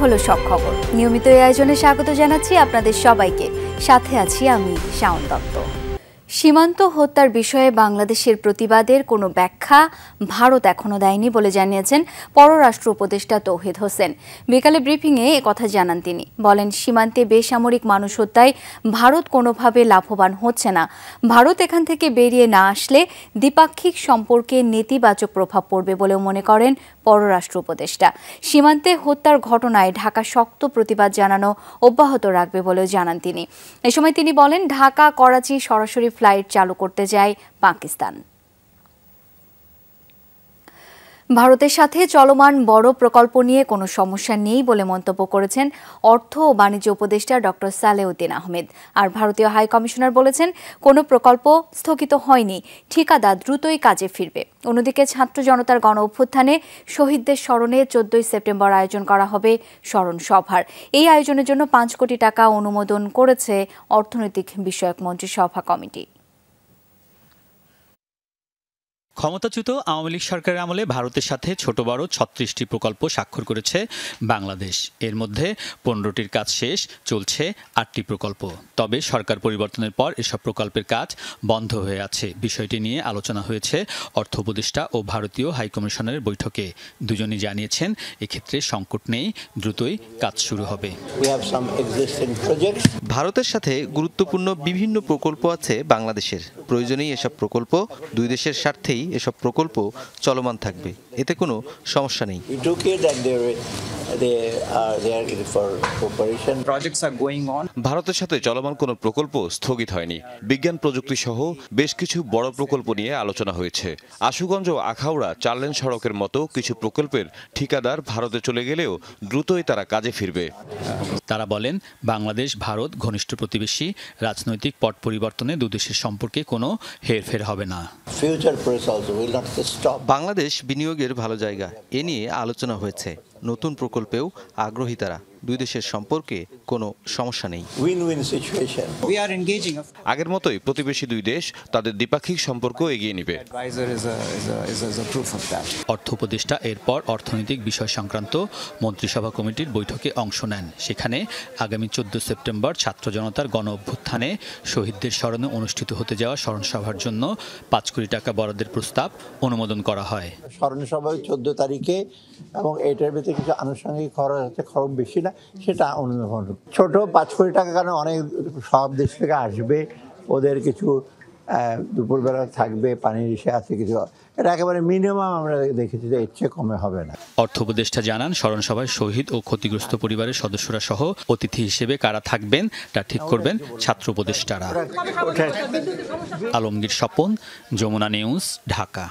হলো সব খবর। নিয়মিত এই আয়োজনে স্বাগত জানাচ্ছি আপনাদের সবাইকে। সাথে আছি আমি শাওন দত্ত। সীমান্ত হত্যার বিষয়ে বাংলাদেশের প্রতিবাদের কোনো ব্যাখ্যা ভারত এখনো দেয়নি বলে জানিয়েছেন পররাষ্ট্র উপদেষ্টা তৌহিদ হোসেন। বিকালে ব্রিফিংয়ে একথা জানান তিনি। বলেন, সীমান্তে বেসামরিক মানুষ হত্যায় ভারত কোনোভাবে লাভবান হচ্ছে না। ভারত এখান থেকে বেরিয়ে না আসলে দ্বিপাক্ষিক সম্পর্কে নেতিবাচক প্রভাব পড়বে বলেও মনে করেন পররাষ্ট্র উপদেষ্টা। সীমান্তে হত্যার ঘটনায় ঢাকা শক্ত প্রতিবাদ জানানো অব্যাহত রাখবে বলেও জানান তিনি। এ সময় তিনি বলেন, ঢাকা করাচি সরাসরি ফ্লাইট চালু করতে যায় পাকিস্তান। ভারতের সাথে চলমান বড় প্রকল্প নিয়ে কোনো সমস্যা নেই বলে মন্তব্য করেছেন অর্থ ও বাণিজ্য উপদেষ্টা ডক্টর সালেউদ্দিন আহমেদ। আর ভারতীয় হাই কমিশনার বলেছেন, কোনো প্রকল্প স্থগিত হয়নি, ঠিকাদার দ্রুতই কাজে ফিরবে। অন্যদিকে ছাত্র জনতার গণ অভ্যুত্থানে শহীদদের স্মরণে 14 সেপ্টেম্বর আয়োজন করা হবে স্মরণ সভার। এই আয়োজনের জন্য 5 কোটি টাকা অনুমোদন করেছে অর্থনৈতিক বিষয়ক মন্ত্রিসভা কমিটি। ক্ষমতাচ্যুত আওয়ামী লীগ সরকারের আমলে ভারতের সাথে ছোট বড় 36টি প্রকল্প স্বাক্ষর করেছে বাংলাদেশ। এর মধ্যে 15টির কাজ শেষ, চলছে 8টি প্রকল্প। তবে সরকার পরিবর্তনের পর এসব প্রকল্পের কাজ বন্ধ হয়ে আছে। বিষয়টি নিয়ে আলোচনা হয়েছে অর্থ উপদেষ্টা ও ভারতীয় হাইকমিশনের বৈঠকে। দুজনই জানিয়েছেন, এক্ষেত্রে সংকট নেই, দ্রুতই কাজ শুরু হবে। ভারতের সাথে গুরুত্বপূর্ণ বিভিন্ন প্রকল্প আছে বাংলাদেশের। প্রয়োজনেই এসব প্রকল্প, দুই দেশের স্বার্থেই এসব প্রকল্প চলমান থাকবে, এতে কোনো সমস্যা নেই। ভারতের সাথে চলমান কোনো প্রকল্প স্থগিত হয়নি। বিজ্ঞান প্রযুক্তি সহ বেশ কিছু বড় প্রকল্প নিয়ে আলোচনা হয়েছে। আশুগঞ্জ ও আখাউড়া 4 লেন সড়কের মতো কিছু প্রকল্পের ঠিকাদার ভারতে চলে গেলেও দ্রুতই তারা কাজে ফিরবে। তারা বলেন, বাংলাদেশ ভারত ঘনিষ্ঠ প্রতিবেশী, রাজনৈতিক পট পরিবর্তনে দুদেশের সম্পর্কে কোনো হেরফের হবে না। বাংলাদেশ বিনিয়োগের ভালো জায়গা, এ নিয়ে আলোচনা হয়েছে। নতুন প্রকল্পেও আগ্রহী তারা। দুই দেশের সম্পর্কে কোনো সমস্যা নেই। আগের মতোই প্রতিবেশী দুই দেশ তাদের দ্বিপাক্ষিক সম্পর্ক এগিয়ে নেবে। অর্থ উপদেষ্টা এরপর অর্থনৈতিক বিষয় সংক্রান্ত মন্ত্রিসভা কমিটির বৈঠকে অংশ নেন। সেখানে আগামী 14 সেপ্টেম্বর ছাত্র জনতার গণ অভ্যুত্থানে শহীদদের স্মরণে অনুষ্ঠিত হতে যাওয়া স্মরণসভার জন্য 5 কোটি টাকা বরাদ্দের প্রস্তাব অনুমোদন করা হয়। স্মরণসভা 14 তারিখে, এবং এটার ভিতরে কিছু আনুষঙ্গিক খরচ আছে, খরচ বেশি না, সেটা অনুমোদন। ছোট 5 কোটি টাকা কারণে অনেক সব দেশ থেকে আসবে, ওদের কিছু দুপুরবেলা থাকবে, পানির ইসে আছে কিছু, এটা একেবারে মিনিমাম আমরা দেখেছি যে এর চেয়ে কমে হবে না। অর্থ উপদেষ্টা জানান, স্মরণসভায় শহীদ ও ক্ষতিগ্রস্ত পরিবারের সদস্যরা সহ অতিথি হিসেবে কারা থাকবেন তা ঠিক করবেন ছাত্র উপদেষ্টারা। আলমগীর স্বপন, যমুনা নিউজ, ঢাকা।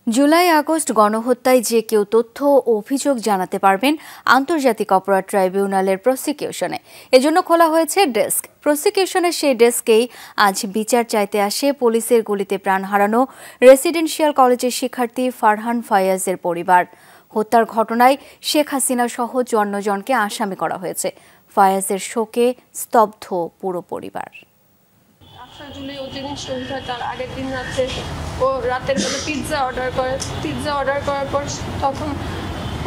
জুলাই আগস্ট গণহত্যায় যে কেউ তথ্য ও অভিযোগ জানাতে পারবেন আন্তর্জাতিক অপরাধ ট্রাইব্যুনালের প্রসিকিউশনে। এজন্য খোলা হয়েছে ডেস্ক। প্রসিকিউশনের সেই ডেস্কেই আজ বিচার চাইতে আসে পুলিশের গুলিতে প্রাণ হারানো রেসিডেন্সিয়াল কলেজের শিক্ষার্থী ফারহান ফায়াজের পরিবার। হত্যার ঘটনায় শেখ হাসিনা সহ 54 জনকে আসামি করা হয়েছে। ফায়াজের শোকে স্তব্ধ পুরো পরিবার। জুলাই ও যেদিন শহীদ হয় তার আগের দিন রাতে ও রাতের বেলা পিৎজা অর্ডার করে। পিৎজা অর্ডার করার পর তখন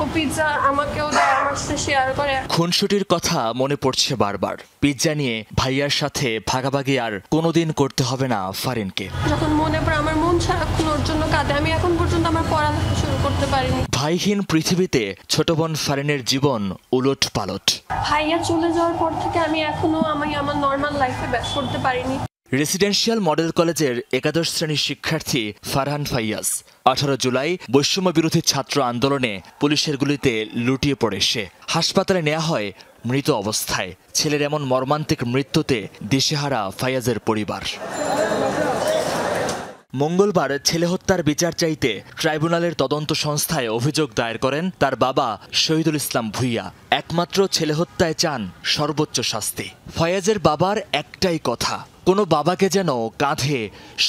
ও পিৎজা আমাকেও দেয়, আমার সাথে শেয়ার করে। খুনসুটির কথা মনে পড়ছে বারবার। পিৎজা নিয়ে ভাইয়ার সাথে ভাগাভাগি আর কোনোদিন করতে হবে না ফারিনকে। যখন মনে পড়ে আমার মন সারাক্ষণ ওর জন্য কাঁদে। আমি এখন পর্যন্ত আমার পড়ালেখা শুরু করতে পারিনি। ভাইহীন পৃথিবীতে ছোট বোন ফারিনের জীবন উলট পালট। ভাইয়া চলে যাওয়ার পর থেকে আমি এখনো আমার নর্মাল লাইফে ব্যাক করতে পারিনি। রেসিডেন্সিয়াল মডেল কলেজের 11 শ্রেণীর শিক্ষার্থী ফারহান ফাইয়াজ 18 জুলাই বৈষম্য বিরোধী ছাত্র আন্দোলনে পুলিশের গুলিতে লুটিয়ে পড়ে সে হাসপাতালে নেওয়া হয় মৃত অবস্থায়। ছেলের এমন মর্মান্তিক মৃত্যুতে দিশেহারা ফাইয়াজের পরিবার। মঙ্গলবার ছেলে হত্যার বিচার চাইতে ট্রাইব্যুনালের তদন্ত সংস্থায় অভিযোগ দায়ের করেন তার বাবা শহীদুল ইসলাম ভুইয়া। একমাত্র ছেলে হত্যায় চান সর্বোচ্চ শাস্তি। ফায়াজের বাবার একটাই কথা, কোনো বাবাকে যেন কাঁধে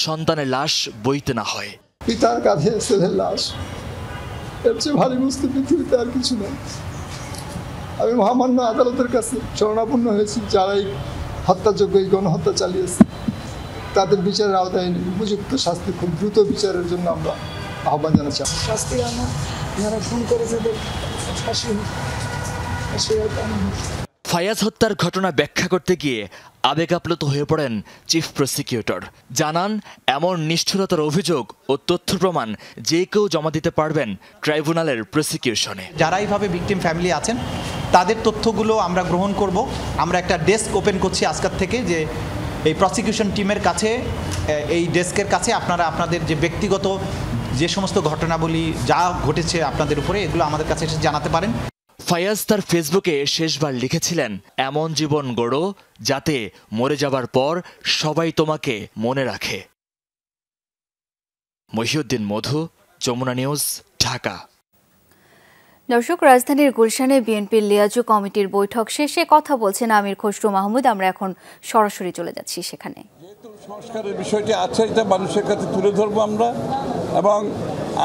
সন্তানের লাশ বইতে না হয়। পিতার কাঁধে ছেলের লাশ, এর চেয়ে ভারী বস্তু পৃথিবীতে আর কিছু নেই। আমি মহামান্য আদালতের কাছে শরণাপন্ন হয়েছি, যারা এই হত্যাযোগ্য এই গণহত্যা চালিয়েছে তাদের বিচারের আওতায় উপযুক্ত শাস্তি, খুব দ্রুত বিচারের জন্য আমরা আহ্বান জানাচ্ছি। শাস্তি আমরা যারা খুন করেছে ফাঁসি ফায়াজ হত্যার ঘটনা ব্যাখ্যা করতে গিয়ে আবেগ আপ্লুত হয়ে পড়েন চিফ প্রসিকিউটর। জানান, এমন নিষ্ঠুরতার অভিযোগ ও তথ্য প্রমাণ যে কেউ জমা দিতে পারবেন ট্রাইব্যুনালের প্রসিকিউশনে। যারা এইভাবে ভিকটিম ফ্যামিলি আছেন তাদের তথ্যগুলো আমরা গ্রহণ করব। আমরা একটা ডেস্ক ওপেন করছি আজকের থেকে, যে এই প্রসিকিউশন টিমের কাছে, এই ডেস্কের কাছে আপনারা আপনাদের যে ব্যক্তিগত যে সমস্ত ঘটনাবলী যা ঘটেছে আপনাদের উপরে, এগুলো আমাদের কাছে এসে জানাতে পারেন। ফায়াজ তার ফেসবুকে শেষবার লিখেছিলেন, এমন জীবন গড়ো যাতে মরে যাবার পর সবাই তোমাকে মনে রাখে। মহিউদ্দিন মধু, যমুনা নিউজ, ঢাকা। দর্শক, রাজধানীর গুলশানে বিএনপির লিয়াজু কমিটির বৈঠক শেষে কথা বলছেন আমির খসরু মাহমুদ। আমরা এখন সরাসরি চলে যাচ্ছি সেখানে। যেহেতু সংস্কারের বিষয়টি আছে, এটা মানুষের কাছে তুলে ধরবো আমরা, এবং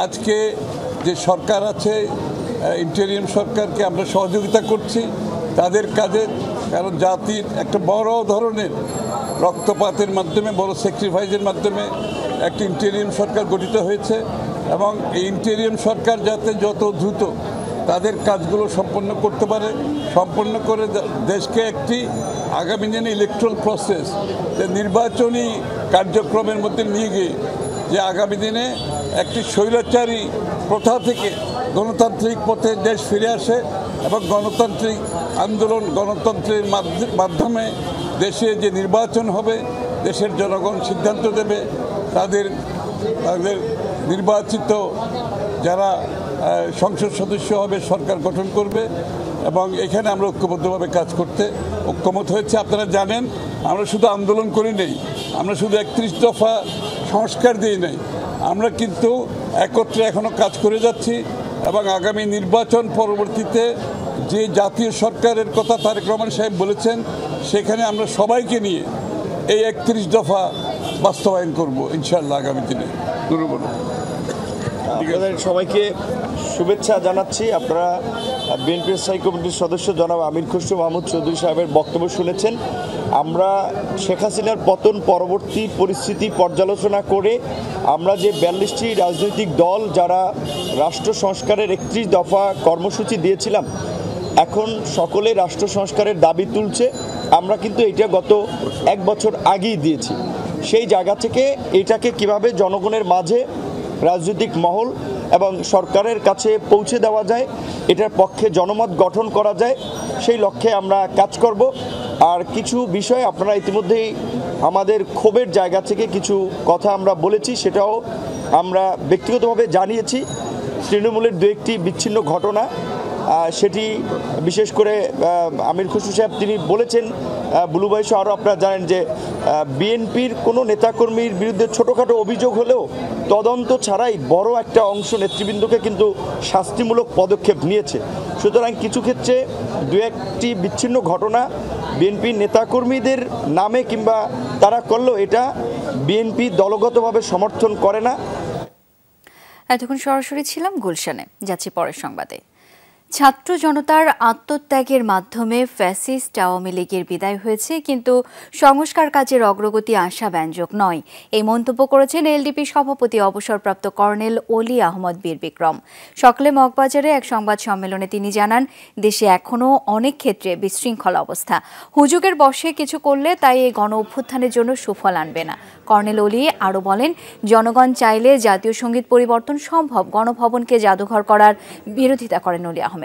আজকে যে সরকার আছে, ইন্টেরিয়াম সরকারকে আমরা সহযোগিতা করছি তাদের কাজে, কারণ জাতির একটা বড় ধরনের রক্তপাতের মাধ্যমে, বড় স্যাক্রিফাইসের মাধ্যমে একটি ইন্টেরিয়াম সরকার গঠিত হয়েছে, এবং এই ইন্টেরিয়াম সরকার যাতে যত দ্রুত তাদের কাজগুলো সম্পন্ন করতে পারে, সম্পন্ন করে দেশকে একটি আগামী দিনে ইলেকট্রাল প্রসেস, যে নির্বাচনী কার্যক্রমের মধ্যে নিয়ে গিয়ে যে আগামী দিনে একটি স্বৈরাচারী প্রথা থেকে গণতান্ত্রিক পথে দেশ ফিরে আসে, এবং গণতান্ত্রিক আন্দোলন, গণতন্ত্রের মাধ্যমে দেশে যে নির্বাচন হবে, দেশের জনগণ সিদ্ধান্ত দেবে, তাদের নির্বাচিত যারা সংসদ সদস্য হবে, সরকার গঠন করবে, এবং এখানে আমরা ঐক্যবদ্ধভাবে কাজ করতে ঐক্যমত হয়েছে। আপনারা জানেন, আমরা শুধু আন্দোলন করি নেই, আমরা শুধু 31 দফা সংস্কার দিই নাই, আমরা কিন্তু একত্রে এখনও কাজ করে যাচ্ছি, এবং আগামী নির্বাচন পরবর্তীতে যে জাতীয় সরকারের কথা তারেক রহমান সাহেব বলেছেন, সেখানে আমরা সবাইকে নিয়ে এই 31 দফা বাস্তবায়ন করব ইনশাআল্লাহ আগামী দিনে। আপনাদের সবাইকে শুভেচ্ছা জানাচ্ছি। আপনারা বিএনপির স্থায়ী কমিটির সদস্য জনাব আমির খসরু মাহমুদ চৌধুরী সাহেবের বক্তব্য শুনেছেন। আমরা শেখ হাসিনার পতন পরবর্তী পরিস্থিতি পর্যালোচনা করে আমরা যে 42টি রাজনৈতিক দল যারা রাষ্ট্র সংস্কারের 31 দফা কর্মসূচি দিয়েছিলাম, এখন সকলে রাষ্ট্র সংস্কারের দাবি তুলছে। আমরা কিন্তু এটা গত 1 বছর আগেই দিয়েছি। সেই জায়গা থেকে এটাকে কিভাবে জনগণের মাঝে, রাজনৈতিক মহল এবং সরকারের কাছে পৌঁছে দেওয়া যায়, এটার পক্ষে জনমত গঠন করা যায়, সেই লক্ষ্যে আমরা কাজ করব। আর কিছু বিষয় আপনারা ইতিমধ্যেই আমাদের ক্ষোভের জায়গা থেকে কিছু কথা আমরা বলেছি, সেটাও আমরা ব্যক্তিগতভাবে জানিয়েছি। তৃণমূলের 2-1টি বিচ্ছিন্ন ঘটনা, সেটি বিশেষ করে আমির খসরু সাহেব তিনি বলেছেন, বুলু ভাই সহ আরও আপনারা জানেন যে বিএনপির কোনো নেতাকর্মীর বিরুদ্ধে ছোটোখাটো অভিযোগ হলেও তদন্ত ছাড়াই বড় একটা অংশ নেতৃবৃন্দকে কিন্তু শাস্তিমূলক পদক্ষেপ নিয়েছে। সুতরাং কিছু ক্ষেত্রে 2-1টি বিচ্ছিন্ন ঘটনা বিএনপির নেতাকর্মীদের নামে কিংবা তারা করলেও এটা বিএনপি দলগতভাবে সমর্থন করে না। এতক্ষণ সরাসরি ছিলাম গুলশানে। যাচ্ছি পরের সংবাদে। ছাত্র জনতার আত্মত্যাগের মাধ্যমে ফ্যাসিস্ট আওয়ামী লীগের বিদায় হয়েছে, কিন্তু সংস্কার কাজের অগ্রগতি আশাব্যঞ্জক নয়, এই মন্তব্য করেছেন এলডিপি সভাপতি অবসরপ্রাপ্ত কর্নেল অলি আহমদ বীর বিক্রম। সকালে মগবাজারে এক সংবাদ সম্মেলনে তিনি জানান, দেশে এখনও অনেক ক্ষেত্রে বিশৃঙ্খল অবস্থা, হুজুগের বশে কিছু করলে তাই এই গণ অভ্যুত্থানের জন্য সুফল আনবে না। কর্নেল অলি আরও বলেন, জনগণ চাইলে জাতীয় সঙ্গীত পরিবর্তন সম্ভব। গণভবনকে জাদুঘর করার বিরোধিতা করেন অলি আহমেদ।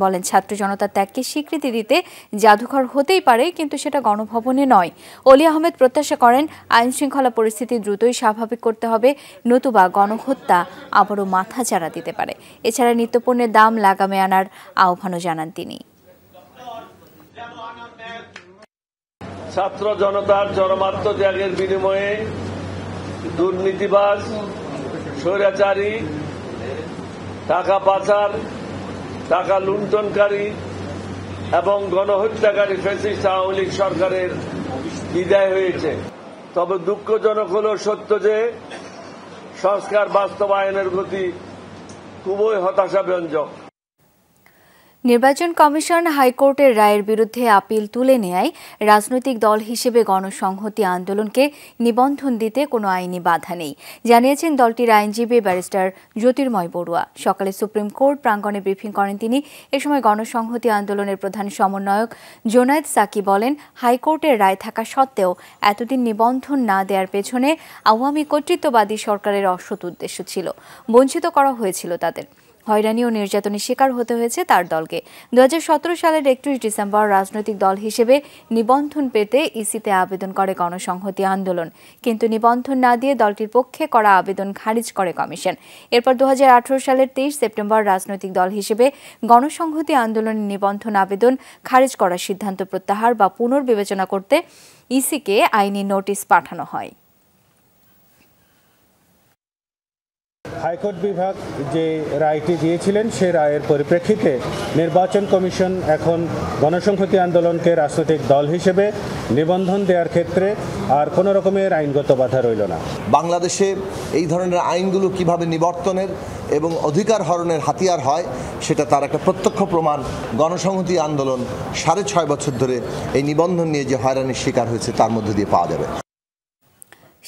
বলেন, ছাত্র জনতার ত্যাগকে স্বীকৃতি দিতে জাদুঘর হতেই পারে, কিন্তু সেটা গণভবনে নয়। অলি আহমেদ প্রত্যাশা করেন, আইন শৃঙ্খলা পরিস্থিতি দ্রুতই স্বাভাবিক করতে হবে, নতুবা গণহত্যা আবারও মাথাচাড়া দিতে পারে। এছাড়া নিত্যপণ্যের দাম লাগামে আনার আহ্বানও জানান তিনি। ছাত্র জনতার চরম আত্মত্যাগের বিনিময়ে দুর্নীতিবাজ, স্বৈরাচারী, টাকা পাচার, টাকা লুণ্ঠনকারী এবং গণহত্যাকারী ফ্যাসিস্ট আওয়ামী লীগ সরকারের বিদায় হয়েছে। তবে দুঃখজনক হল সত্য যে সংস্কার বাস্তবায়নের গতি খুবই হতাশাব্যঞ্জক। নির্বাচন কমিশন হাইকোর্টের রায়ের বিরুদ্ধে আপিল তুলে নেয় রাজনৈতিক দল হিসেবে গণসংহতি আন্দোলনকে নিবন্ধন দিতে কোনো আইনি বাধা নেই, জানিয়েছেন দলটির আইনজীবী ব্যারিস্টার জ্যোতির্ময় বড়ুয়া। সকালে সুপ্রিম কোর্ট প্রাঙ্গণে ব্রিফিং করেন তিনি। এ সময় গণসংহতি আন্দোলনের প্রধান সমন্বয়ক জোনায়েদ সাকি বলেন, হাইকোর্টের রায় থাকা সত্ত্বেও এতদিন নিবন্ধন না দেওয়ার পেছনে আওয়ামী কর্তৃত্ববাদী সরকারের অসৎ উদ্দেশ্য ছিল। বঞ্চিত করা হয়েছিল তাদের। হয়রানি ও নির্যাতনের শিকার হতে হয়েছে তার দলকে। 2017 সালের 31 ডিসেম্বর রাজনৈতিক দল হিসেবে নিবন্ধন পেতে ইসিতে আবেদন করে গণসংহতি আন্দোলন, কিন্তু নিবন্ধন না দিয়ে দলটির পক্ষে করা আবেদন খারিজ করে কমিশন। এরপর 2018 সালের 23 সেপ্টেম্বর রাজনৈতিক দল হিসেবে গণসংহতি আন্দোলনের নিবন্ধন আবেদন খারিজ করার সিদ্ধান্ত প্রত্যাহার বা পুনর্বিবেচনা করতে ইসিকে আইনি নোটিশ পাঠানো হয়। হাইকোর্ট বিভাগ যে রায়টি দিয়েছিলেন সে রায়ের পরিপ্রেক্ষিতে নির্বাচন কমিশন এখন গণসংহতি আন্দোলনকে রাজনৈতিক দল হিসেবে নিবন্ধন দেওয়ার ক্ষেত্রে আর কোনো রকমের আইনগত বাধা রইল না। বাংলাদেশে এই ধরনের আইনগুলো কিভাবে নিবর্তনের এবং অধিকার হরণের হাতিয়ার হয় সেটা তার একটা প্রত্যক্ষ প্রমাণ। গণসংহতি আন্দোলন 6.5 বছর ধরে এই নিবন্ধন নিয়ে যে হয়রানির শিকার হয়েছে তার মধ্যে দিয়ে পাওয়া যাবে।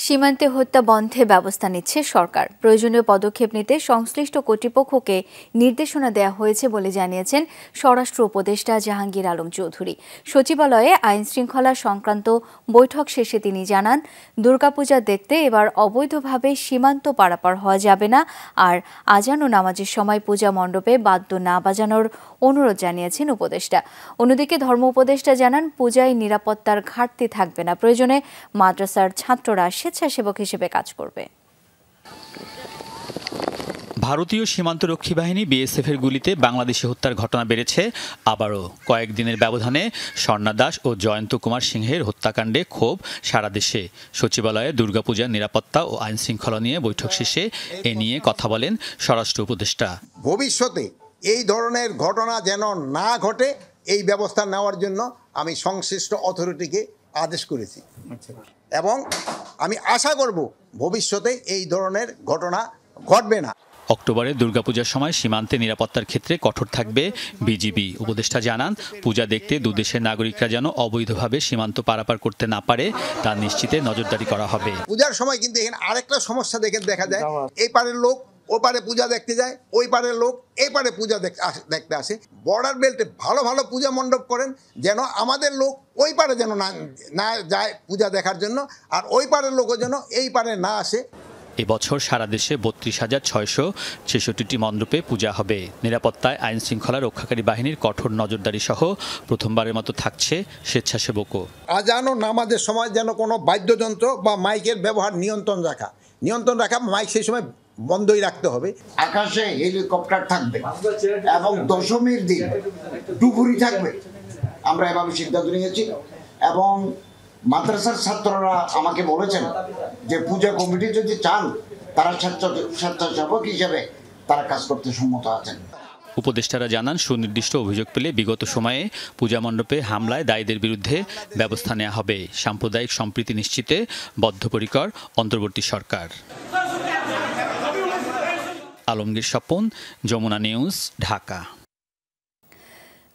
সীমান্তে হত্যা বন্ধে ব্যবস্থা নিচ্ছে সরকার। প্রয়োজনীয় পদক্ষেপ নিতে সংশ্লিষ্ট কর্তৃপক্ষকে নির্দেশনা দেওয়া হয়েছে বলে জানিয়েছেন স্বরাষ্ট্র উপদেষ্টা জাহাঙ্গীর আলম চৌধুরী। সচিবালয়ে আইন শৃঙ্খলা সংক্রান্ত বৈঠক শেষে তিনি জানান, দুর্গাপূজা দেখতে এবার অবৈধভাবে সীমান্ত পারাপার হওয়া যাবে না, আর আজান ও নামাজের সময় পূজা মণ্ডপে বাদ্য না বাজানোর অনুরোধ জানিয়েছেন উপদেষ্টা। অন্যদিকে ধর্ম উপদেষ্টা জানান, পূজায় নিরাপত্তার ঘাটতি থাকবে না, প্রয়োজনে মাদ্রাসার ছাত্ররা স্বেচ্ছাসেবক হিসেবে কাজ করবে। ভারতীয় সীমান্তরক্ষী বাহিনী বিএসএফের গুলিতে বাংলাদেশি হত্যার ঘটনা বেড়েছে আবারও। কয়েকদিনের ব্যবধানে স্বর্ণা দাস ও জয়ন্ত কুমার সিংহের হত্যাকাণ্ডে ক্ষোভ সারা দেশে। সচিবালয়ে দুর্গাপূজার নিরাপত্তা ও আইন শৃঙ্খলা নিয়ে বৈঠক শেষে এ নিয়ে কথা বলেন স্বরাষ্ট্র উপদেষ্টা। ভবিষ্যতে এই ধরনের ঘটনা যেন না ঘটে এই ব্যবস্থা নেওয়ার জন্য আমি সংশ্লিষ্ট অথরিটিকে আদেশ করেছি এবং আমি আশা করব ভবিষ্যতে এই ধরনের ঘটনা ঘটবে না। অক্টোবরে দুর্গাপূজার সময় সীমান্তে নিরাপত্তার ক্ষেত্রে কঠোর থাকবে বিজিবি। উপদেষ্টা জানান, পূজা দেখতে দুদেশের নাগরিকরা যেন অবৈধভাবে সীমান্ত পারাপার করতে না পারে তা নিশ্চিতে নজরদারি করা হবে। পূজার সময় কিন্তু এখানে আরেকটা সমস্যা দেখা যায়, এই পারের লোক ও পারে পূজা দেখতে যায়, ওই পারের লোক এই পারে পূজা দেখতে আসে। বর্ডার বেল্টে ভালো ভালো পূজা মণ্ডপ করেন যেন আমাদের লোক ওই পারে যেন না যায় পূজা দেখার জন্য, আর ওই পারের লোকও যেন এই পারে না আসে। এবছর সারা দেশে 32,666টি মণ্ডপে পূজা হবে। নিরাপত্তায় আইন শৃঙ্খলা রক্ষাকারী বাহিনীর কঠোর নজরদারি সহ প্রথমবারের মতো থাকছে স্বেচ্ছাসেবকও। আজান ও নামাজের সময় যেন কোনো বাদ্যযন্ত্র বা মাইকের ব্যবহার নিয়ন্ত্রণ রাখা, মাইক সেই সময় বন্ধই রাখতে হবে। আকাশে হেলিকপ্টার থাকবে এবং দশমীর দিন ডুবুরি থাকবে, আমরা এভাবে সিদ্ধান্ত নিয়েছি। এবং মাদ্রাসার ছাত্ররা আমাকে বলেছেন যে পূজা কমিটি যদি চান তারা স্বেচ্ছাসেবক হিসেবে তারা কাজ করতে সম্মত আছেন। উপদেষ্টারা জানান, সুনির্দিষ্ট অভিযোগ পেলে বিগত সময়ে পূজা মণ্ডপে হামলায় দায়ীদের বিরুদ্ধে ব্যবস্থা নেওয়া হবে। সাম্প্রদায়িক সম্প্রীতি নিশ্চিতে বদ্ধপরিকর অন্তর্বর্তী সরকার। আলমগীর স্বপন, যমুনা নিউজ, ঢাকা।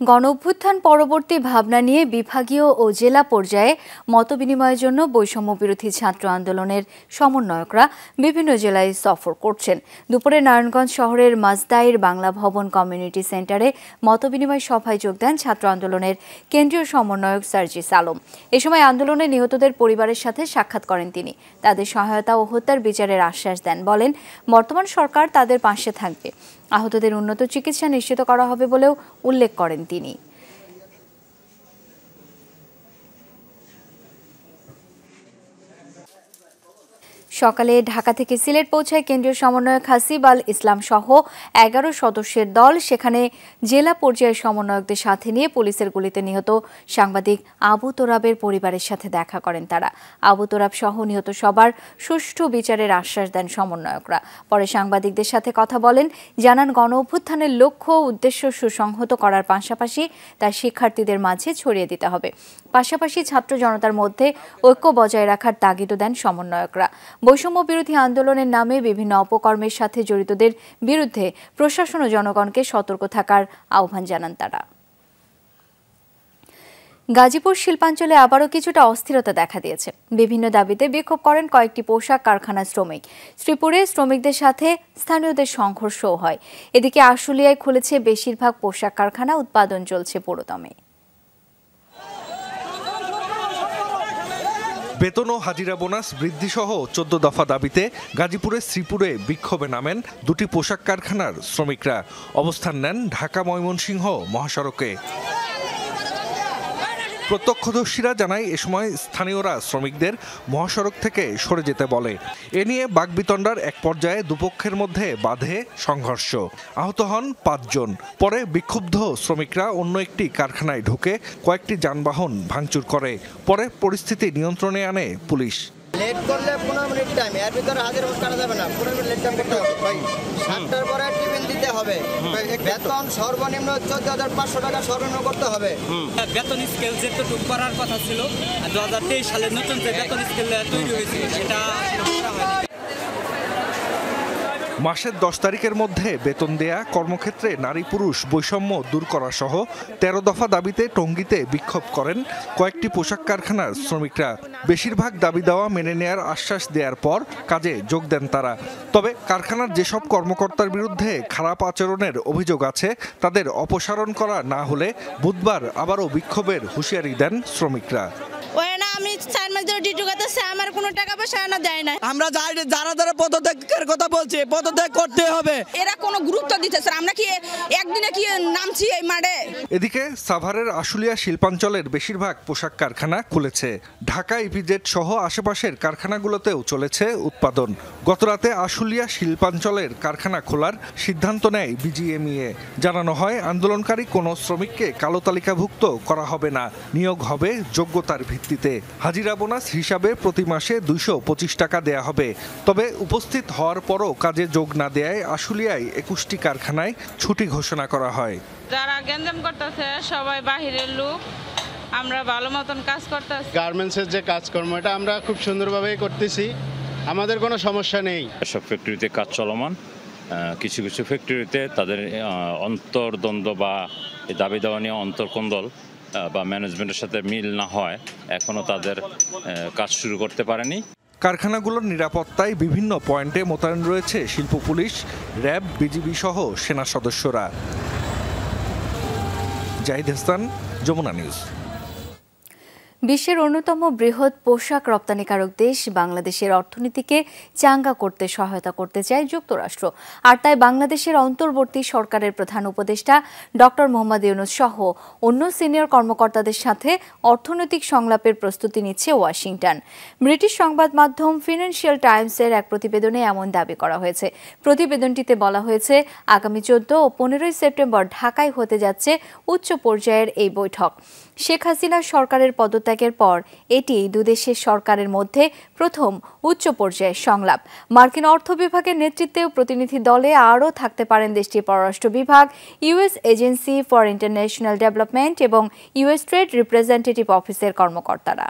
গণঅভ্যুত্থান পরবর্তী ভাবনা নিয়ে বিভাগীয় ও জেলা পর্যায়ে মতবিনিময়ের জন্য বৈষম্য বিরোধী ছাত্র আন্দোলনের সমন্বয়করা বিভিন্ন জেলায় সফর করছেন। দুপুরে নারায়ণগঞ্জ শহরের মাজদাইর বাংলা ভবন কমিউনিটি সেন্টারে মতবিনিময় সভায় যোগ দেন ছাত্র আন্দোলনের কেন্দ্রীয় সমন্বয়ক সার্জিস আলম। এ সময় আন্দোলনে নিহতদের পরিবারের সাথে সাক্ষাৎ করেন তিনি। তাদের সহায়তা ও হত্যার বিচারের আশ্বাস দেন। বলেন, বর্তমান সরকার তাদের পাশে থাকবে। আহতদের উন্নত চিকিৎসা নিশ্চিত করা হবে বলেও উল্লেখ করেন তিনি। সকালে ঢাকা থেকে সিলেট পৌঁছায় কেন্দ্রীয় সমন্বয়ক হাসিব আল ইসলাম সহ 11 সদস্যের দল। সেখানে জেলা পর্যায়ের সমন্বয়কদের সাথে নিয়ে পুলিশের গুলিতে নিহত সাংবাদিক আবু তোরাবের পরিবারের সাথে দেখা করেন তারা। আবু তোরাব সহ নিহত সবার সুষ্ঠু বিচারের আশ্বাস দেন সমন্বয়করা। পরে সাংবাদিকদের সাথে কথা বলেন, জানান গণ অভ্যুত্থানের লক্ষ্য উদ্দেশ্য সুসংহত করার পাশাপাশি তা শিক্ষার্থীদের মাঝে ছড়িয়ে দিতে হবে। পাশাপাশি ছাত্র জনতার মধ্যে ঐক্য বজায় রাখার তাগিদও দেন সমন্বয়করা। বৈষম্য বিরোধী আন্দোলনের নামে বিভিন্ন অপকর্মের সাথে জড়িতদের বিরুদ্ধে প্রশাসন ও জনগণকে সতর্ক থাকার আহ্বান জানান তারা। গাজীপুর শিল্পাঞ্চলে আবারও কিছুটা অস্থিরতা দেখা দিয়েছে। বিভিন্ন দাবিতে বিক্ষোভ করেন কয়েকটি পোশাক কারখানার শ্রমিক। শ্রীপুরে শ্রমিকদের সাথে স্থানীয়দের সংঘর্ষও হয়। এদিকে আশুলিয়ায় খুলেছে বেশিরভাগ পোশাক কারখানা, উৎপাদন চলছে পুরোদমে। বেতন ও হাজিরা বোনাস বৃদ্ধি সহ 14 দফা দাবিতে গাজীপুরের শ্রীপুরে বিক্ষোভে নামেন দুটি পোশাক কারখানার শ্রমিকরা। অবস্থান নেন ঢাকা ময়মনসিংহ মহাসড়কে। প্রত্যক্ষদর্শীরা জানায় এ সময় স্থানীয়রা শ্রমিকদের মহাসড়ক থেকে সরে যেতে বলে। এ নিয়ে বাকবিতণ্ডার এক পর্যায়ে দুপক্ষের মধ্যে বাধে সংঘর্ষ। আহত হন 5 জন। পরে বিক্ষুব্ধ শ্রমিকরা অন্য একটি কারখানায় ঢুকে কয়েকটি যানবাহন ভাঙচুর করে। পরে পরিস্থিতি নিয়ন্ত্রণে আনে পুলিশ। লেট করলে 15 মিনিট টাইম, এর ভিতরে হাজির করা যাবে না। 15 মিনিট লেট টাইম করতে হবে ভাই। 7টার পরে টিফিন দিতে হবে। বেতন সর্বনিম্ন 14,500 টাকা সর্বনিম্ন করতে হবে। বেতন স্কেল যেটুকু করার কথা ছিল 2023 সালে নতুন যে বেতন স্কেল তৈরি হয়েছে সেটা করা হয়নি। মাসের 10 তারিখের মধ্যে বেতন দেয়া, কর্মক্ষেত্রে নারী পুরুষ বৈষম্য দূর করা সহ 13 দফা দাবিতে টঙ্গীতে বিক্ষোভ করেন কয়েকটি পোশাক কারখানার শ্রমিকরা। বেশিরভাগ দাবি দেওয়া মেনে নেয়ার আশ্বাস দেওয়ার পর কাজে যোগ দেন তারা। তবে কারখানার যেসব কর্মকর্তার বিরুদ্ধে খারাপ আচরণের অভিযোগ আছে তাদের অপসারণ করা না হলে বুধবার আবারও বিক্ষোভের হুঁশিয়ারি দেন শ্রমিকরা। আমি 4 মাস ধরে ডিউটি করতেছি, আমার কোনো টাকা পয়সা না দেয় না। আমরা যারা পদত্যাগের কথা বলছি পদত্যাগ করতে হবে। এরা কোনো গুরুত্ব দিতেছে না। আমরা কি একদিনে কি নামছি এই মাঠে? এদিকে সাভারের আশুলিয়া শিল্পাঞ্চলের বেশিরভাগ পোশাক কারখানা খুলেছে। ঢাকা ইপিজেড সহ আশেপাশের কারখানাগুলোতেও চলেছে উৎপাদন। গতরাতে আশুলিয়া শিল্পাঞ্চলের কারখানা খোলার সিদ্ধান্ত নেয় বিজিএমইএ। জানানো হয় আন্দোলনকারী কোনো শ্রমিককে কালো তালিকাভুক্ত করা হবে না, নিয়োগ হবে যোগ্যতার ভিত্তিতে। হাজিরা বোনাস হিসাবে প্রতি মাসে 225 টাকা দেয়া হবে। তবে উপস্থিত হওয়ার পরও কাজে যোগ না দেয়ায় আশুলিয়ায় 21টি কারখানায় ছুটি ঘোষণা করা হয়। যারা গ্যাঞ্জাম করতেছে সবাই বাহিরের লোক, আমরা ভালো মতন কাজ করতেছি। গার্মেন্টসের যে কাজকর্ম এটা আমরা খুব সুন্দরভাবেই করতেছি, আমাদের কোনো সমস্যা নেই। সব ফ্যাক্টরিতে কাজ চলমান। কিছু কিছু ফ্যাক্টরিতে তাদের অন্তর্দ্বন্দ্ব বা দাবি দেওয়া নিয়ে অন্তর্কন্দল বা ম্যানেজমেন্টের সাথে মিল না হয় এখনো তাদের কাজ শুরু করতে পারেনি। কারখানাগুলোর নিরাপত্তায় বিভিন্ন পয়েন্টে মোতায়েন রয়েছে শিল্প পুলিশ, র্যাব, বিজিবি সহ সেনা সদস্যরা। জাহিদ হাসান, যমুনা নিউজ। বিশ্বের অন্যতম বৃহৎ পোশাক রপ্তানিকারক দেশ বাংলাদেশের অর্থনীতিকে চাঙ্গা করতে সহায়তা করতে চায় যুক্তরাষ্ট্র। আর তাই বাংলাদেশের অন্তর্বর্তী সরকারের প্রধান উপদেষ্টা ডক্টর মোহাম্মদ ইউনূস সহ অন্য সিনিয়র কর্মকর্তাদের সাথে অর্থনৈতিক সংলাপের প্রস্তুতি নিচ্ছে ওয়াশিংটন। ব্রিটিশ সংবাদ মাধ্যম ফিনান্সিয়াল টাইমসের এক প্রতিবেদনে এমন দাবি করা হয়েছে। প্রতিবেদনটিতে বলা হয়েছে আগামী 14 ও 15 সেপ্টেম্বর ঢাকায় হতে যাচ্ছে উচ্চ পর্যায়ের এই বৈঠক। শেখ হাসিনা সরকারের পদত্যাগের পর এটি দুদেশের সরকারের মধ্যে প্রথম উচ্চ পর্যায়ের সংলাপ। মার্কিন অর্থ বিভাগের নেতৃত্বেও প্রতিনিধি দলে আরও থাকতে পারেন দেশটির পররাষ্ট্র বিভাগ, US agency for international development এবং ইউএস ট্রেড রিপ্রেজেন্টেটিভ অফিসের কর্মকর্তারা।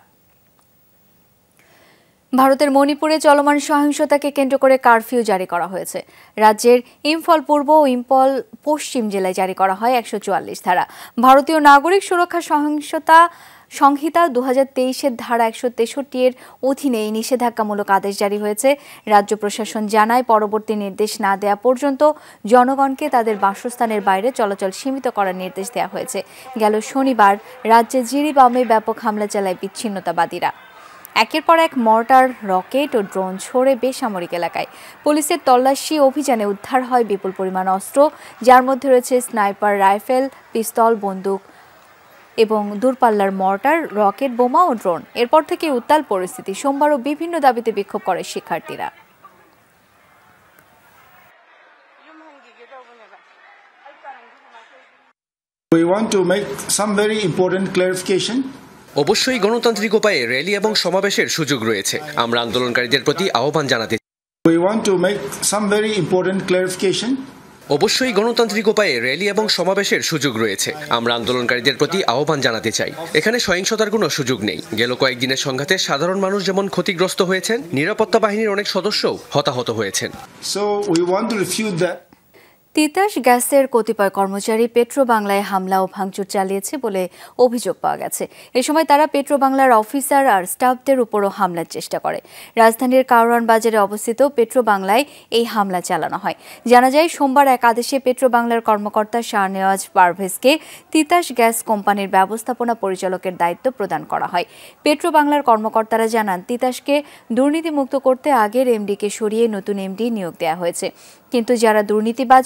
ভারতের মণিপুরে চলমান সহিংসতাকে কেন্দ্র করে কারফিউ জারি করা হয়েছে। রাজ্যের ইম্ফল পূর্ব ও ইম্ফল পশ্চিম জেলায় জারি করা হয় 144 ধারা। ভারতীয় নাগরিক সুরক্ষা সহিংসতা সংহিতা 2023-এর ধারা 163 এর অধীনে এই নিষেধাজ্ঞামূলক আদেশ জারি হয়েছে। রাজ্য প্রশাসন জানায় পরবর্তী নির্দেশ না দেওয়া পর্যন্ত জনগণকে তাদের বাসস্থানের বাইরে চলাচল সীমিত করার নির্দেশ দেওয়া হয়েছে। গেল শনিবার রাজ্যে জিরিবামে ব্যাপক হামলা চালায় বিচ্ছিন্নতাবাদীরা। একের পর এক মর্টার, রকেট ও ড্রোন ছোড়ে বেসামরিক এলাকায়। পুলিশের তল্লাশি অভিযানে উদ্ধার হয় বিপুল পরিমাণ অস্ত্র, যার মধ্যে রয়েছে স্নাইপার রাইফেল, পিস্তল, বন্দুক এবং দূরপাল্লার মর্টার, রকেট, বোমা ও ড্রোন। এরপর থেকে উত্তাল পরিস্থিতি। সোমবারও বিভিন্ন দাবিতে বিক্ষোভ করে শিক্ষার্থীরা। We want to make some very important clarification. অবশ্যই গণতান্ত্রিক উপায়ে র্যালি এবং সমাবেশের সুযোগ রয়েছে। আমরা আন্দোলনকারীদের প্রতি আহ্বান জানাতে We want to make some very important clarification. অবশ্যই গণতান্ত্রিক উপায়ে র্যালি এবং সমাবেশের সুযোগ রয়েছে। আমরা আন্দোলনকারীদের প্রতি আহ্বান জানাতে চাই, এখানে সহিংসতার কোনো সুযোগ নেই। গেল কয়েকদিনের সংঘাতে সাধারণ মানুষ যেমন ক্ষতিগ্রস্ত হয়েছেন, নিরাপত্তা বাহিনীর অনেক সদস্যও হতাহত হয়েছেন। তিতাস গ্যাসের কতিপয় কর্মচারী পেট্রো বাংলায় হামলা ও ভাঙচুর চালিয়েছে বলে অভিযোগ পাওয়া গেছে। এ সময় তারা পেট্রো বাংলার অফিসার আর স্টাফদের উপরও হামলার চেষ্টা করে। রাজধানীর কারওয়ান বাজারে অবস্থিত পেট্রো বাংলায় এই হামলা চালানো হয়। জানা যায়, সোমবার এক আদেশে পেট্রো বাংলার কর্মকর্তা শাহনেওয়াজ পারভেজকে তিতাস গ্যাস কোম্পানির ব্যবস্থাপনা পরিচালকের দায়িত্ব প্রদান করা হয়। পেট্রো বাংলার কর্মকর্তারা জানান, তিতাসকে দুর্নীতিমুক্ত করতে আগের এমডিকে সরিয়ে নতুন এমডি নিয়োগ দেওয়া হয়েছে, কিন্তু যারা দুর্নীতিবাজ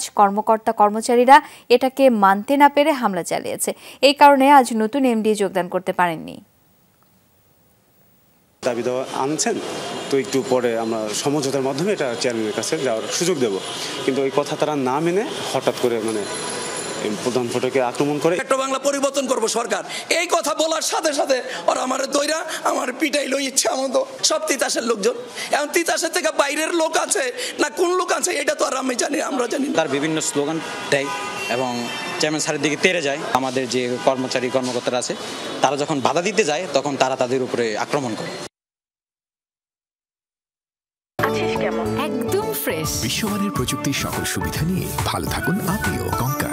কর্মচারীরা এটাকে মানতে না পেরে হামলা চালিয়েছে। এই কারণে আজ নতুন এমডি যোগদান করতে পারেননি। দাবি দেওয়া আনছেন, তো একটু পরে আমরা সমঝোতার মাধ্যমে এটা চেয়ারম্যানের কাছে যাওয়ার সুযোগ দেব, কিন্তু ওই কথা তারা না মেনে হঠাৎ করে প্রধান ফটকে আক্রমণ করে। পেট্রো বাংলা পরিবর্তন করব সরকার, এই কথা বলার সাথে সাথে ওরা আমার দইরা আমার পিটাই লই ইচ্ছা মতো সব তিতাসের লোকজন। এখন তিতাসের থেকে বাইরের লোক আছে না কোন লোক আছে এটা তো আর আমি জানি, আমরা জানি। তার বিভিন্ন স্লোগান দেয় এবং চেয়ারম্যান স্যারের দিকে তেড়ে যায়। আমাদের যে কর্মকর্তারা আছে তারা যখন বাধা দিতে যায় তখন তারা তাদের উপরে আক্রমণ করে। একদম ফ্রেশ বিশ্বমানের প্রযুক্তির সকল সুবিধা নিয়ে ভালো থাকুন আপনিও। কঙ্কা।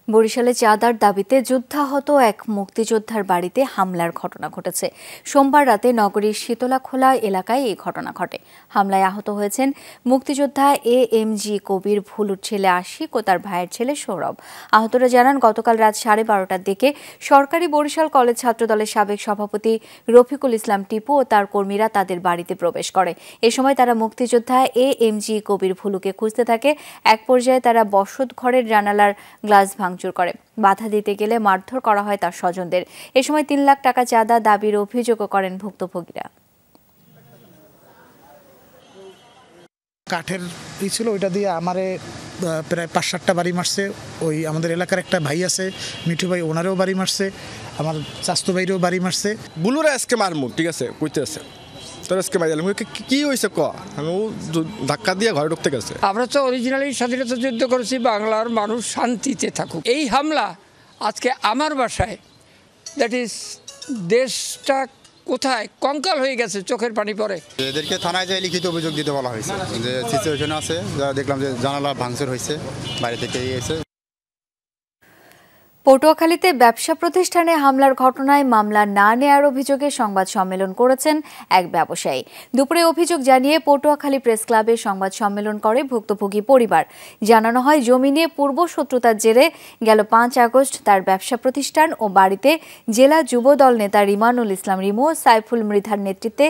বরিশালে চাঁদার দাবিতে যুদ্ধাহত এক মুক্তিযোদ্ধার বাড়িতে হামলার ঘটনা ঘটেছে। সোমবার রাতে নগরীর শীতলাখোলা এলাকায় এই ঘটনা ঘটে। হামলায় আহত হয়েছেন মুক্তিযোদ্ধা AMG কবির ভুলুর ছেলে আশিক ও তার ভাইয়ের ছেলে সৌরভ। আহতরা জানান, গতকাল রাত 12:30টার দিকে সরকারি বরিশাল কলেজ ছাত্রদলের সাবেক সভাপতি রফিকুল ইসলাম টিপু ও তার কর্মীরা তাদের বাড়িতে প্রবেশ করে। এ সময় তারা মুক্তিযোদ্ধা AMG কবির ভুলুকে খুঁজতে থাকে। এক পর্যায়ে তারা বসত ঘরের জানালার গ্লাস ভাঙচুর করে। বাধা দিতে গেলে মারধর করা হয় তার স্বজনদের। এ সময় 3 লাখ টাকা চাঁদা দাবির অভিযোগও করেন ভুক্তভোগীরা। কাঠের ছিল, ওইটা দিয়ে আমারে প্রায় 5-7টা বাড়ি মারছে। ওই আমাদের এলাকার একটা ভাই আছে মিঠু ভাই, ওনারেও বাড়ি মারছে, আমার চাচতো ভাইরেও বাড়ি মারছে। বুলুরা আজকে মারমু, ঠিক আছে, কইতে আছে তোর আজকে মাইলাম কি হয়েছে ক আমি ও ধাক্কা দিয়ে ঘরে ঢুকতে গেছে। আমরা তো অরিজিনালি স্বাধীনতা যুদ্ধ করেছি, বাংলার মানুষ শান্তিতে থাকুক। এই হামলা আজকে আমার বাসায়, দ্যাট ইজ দেশটা কোথায় কঙ্কাল হয়ে গেছে, চোখের পানি পড়ে। এদেরকে থানায় যাই লিখিত অভিযোগ দিতে বলা হয়েছে যে সিচুয়েশন আছে, দেখলাম যে জানালা ভাঙচুর হয়েছে, বাইরে থেকে এসে। পটুয়াখালীতে ব্যবসা প্রতিষ্ঠানে হামলার ঘটনায় মামলা না নেয়ার অভিযোগে সংবাদ সম্মেলন করেছেন এক ব্যবসায়ী। দুপুরে অভিযোগ জানিয়ে পটুয়াখালী প্রেস ক্লাবে সংবাদ সম্মেলন করে ভুক্তভোগী পরিবার। জানানো হয়, জমি নিয়ে পূর্ব শত্রুতার জেরে গেল 5 আগস্ট তার ব্যবসা প্রতিষ্ঠান ও বাড়িতে জেলা যুবদল নেতা রিমানুল ইসলাম রিমু ও সাইফুল মৃধার নেতৃত্বে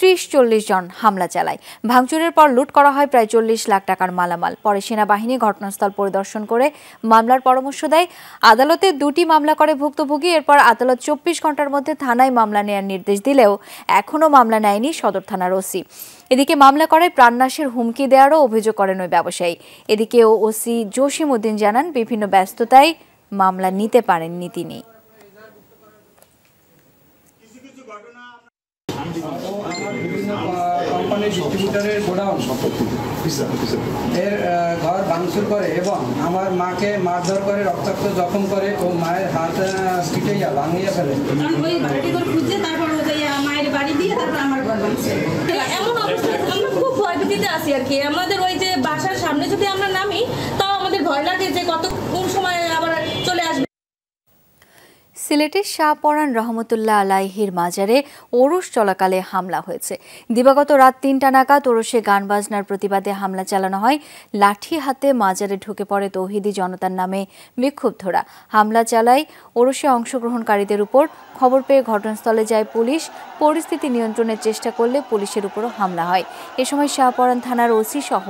30-40 জন হামলা চালায়। ভাঙচুরের পর লুট করা হয় প্রায় 40 লাখ টাকার মালামাল। পরে সেনাবাহিনী ঘটনাস্থল পরিদর্শন করে মামলার পরামর্শ দেয়। আদালতে 2টি মামলা করে ভুক্তভোগী। এরপর আদালত 24 ঘন্টার মধ্যে থানায় মামলা নেওয়ার নির্দেশ দিলেও এখনও মামলা নেয়নি সদর থানার ওসি। এদিকে মামলা করায় প্রাণনাশের হুমকি দেওয়ারও অভিযোগ করেন ওই ব্যবসায়ী। এদিকে ওসি জসিম উদ্দিন জানান, বিভিন্ন ব্যস্ততায় মামলা নিতে পারেননি তিনি। কোম্পানির ডিস্ট্রিবিউটরের গোডাউন এর ঘর ভাঙচুর করে এবং আমার মাকে মারধর করে, রক্তাক্ত জখম করে ও মায়ের হাত পিটাইয়া ভাঙিয়ে ফেলে। মায়ের বাড়ি দিয়ে তারপর আমার ঘর ভাঙছে। এমন অবস্থা আমরা খুব ভয়ভীতিতে আছি আর কি। আমাদের ওই যে বাসার সামনে যদি আমরা নামি তাও আমাদের ভয় লাগে যে কত কোন সময় আবার চলে আসবে। সিলেটের শাহপরান রহমতুল্লাহ আলাইহির মাজারে ওরস চলাকালে হামলা হয়েছে। দিবাগত রাত 3টা নাগাদ ওরসে গান বাজনার প্রতিবাদে হামলা চালানো হয়। লাঠি হাতে মাজারে ঢুকে পড়ে তৌহিদি জনতার নামে বিক্ষুব্ধরা। হামলা চালায় ওরসে অংশগ্রহণকারীদের উপর। খবর পেয়ে ঘটনাস্থলে যায় পুলিশ। পরিস্থিতি নিয়ন্ত্রণের চেষ্টা করলে পুলিশের উপরও হামলা হয়। এ সময় শাহপরান থানার ওসি সহ